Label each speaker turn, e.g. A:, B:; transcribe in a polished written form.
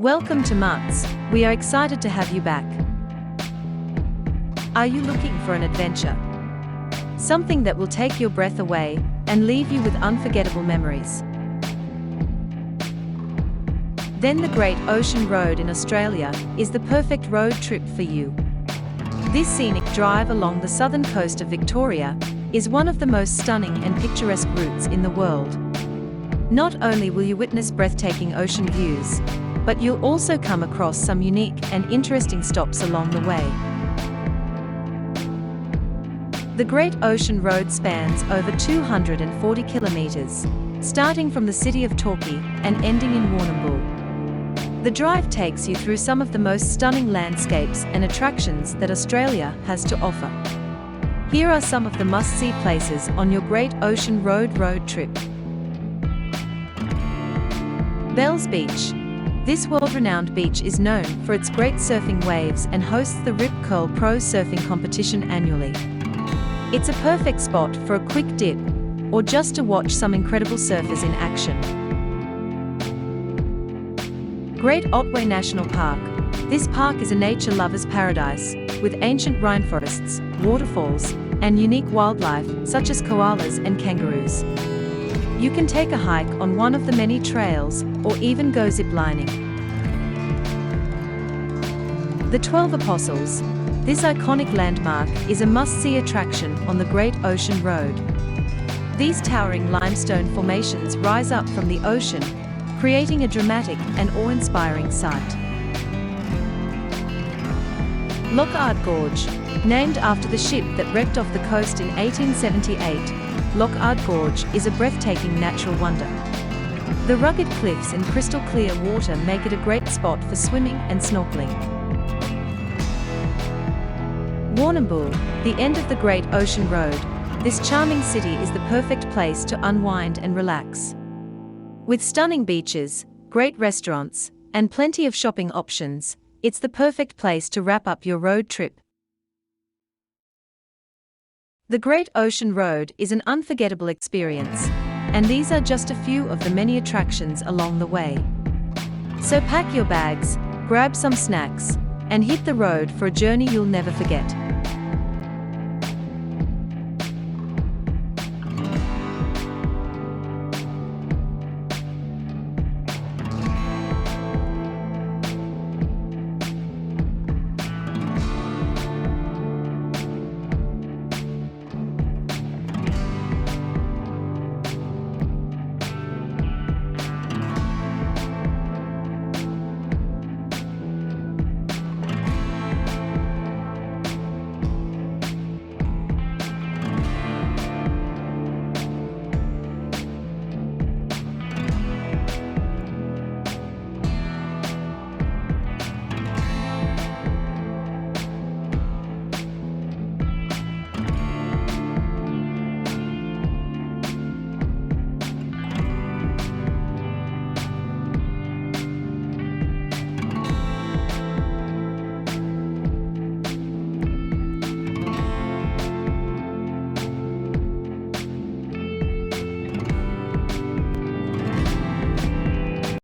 A: Welcome to Mutts. We are excited to have you back. Are you looking for an adventure? Something that will take your breath away and leave you with unforgettable memories? Then the Great Ocean Road in Australia is the perfect road trip for you. This scenic drive along the southern coast of Victoria is one of the most stunning and picturesque routes in the world. Not only will you witness breathtaking ocean views, but you'll also come across some unique and interesting stops along the way. The Great Ocean Road spans over 240 kilometers, starting from the city of Torquay and ending in Warrnambool. The drive takes you through some of the most stunning landscapes and attractions that Australia has to offer. Here are some of the must-see places on your Great Ocean road trip. Bells Beach. This world-renowned beach is known for its great surfing waves and hosts the Rip Curl Pro Surfing competition annually. It's a perfect spot for a quick dip, or just to watch some incredible surfers in action. Great Otway National Park. This park is a nature lover's paradise, with ancient rainforests, waterfalls, and unique wildlife such as koalas and kangaroos. You can take a hike on one of the many trails, or even go ziplining. The 12 Apostles. This iconic landmark is a must-see attraction on the Great Ocean Road. These towering limestone formations rise up from the ocean, creating a dramatic and awe-inspiring sight. Loch Ard Gorge. Named after the ship that wrecked off the coast in 1878, Loch Ard Gorge is a breathtaking natural wonder. The rugged cliffs and crystal clear water make it a great spot for swimming and snorkeling. Warrnambool, the end of the Great Ocean Road. This charming city is the perfect place to unwind and relax. With stunning beaches, great restaurants, and plenty of shopping options, it's the perfect place to wrap up your road trip. The Great Ocean Road is an unforgettable experience, and these are just a few of the many attractions along the way. So pack your bags, grab some snacks, and hit the road for a journey you'll never forget.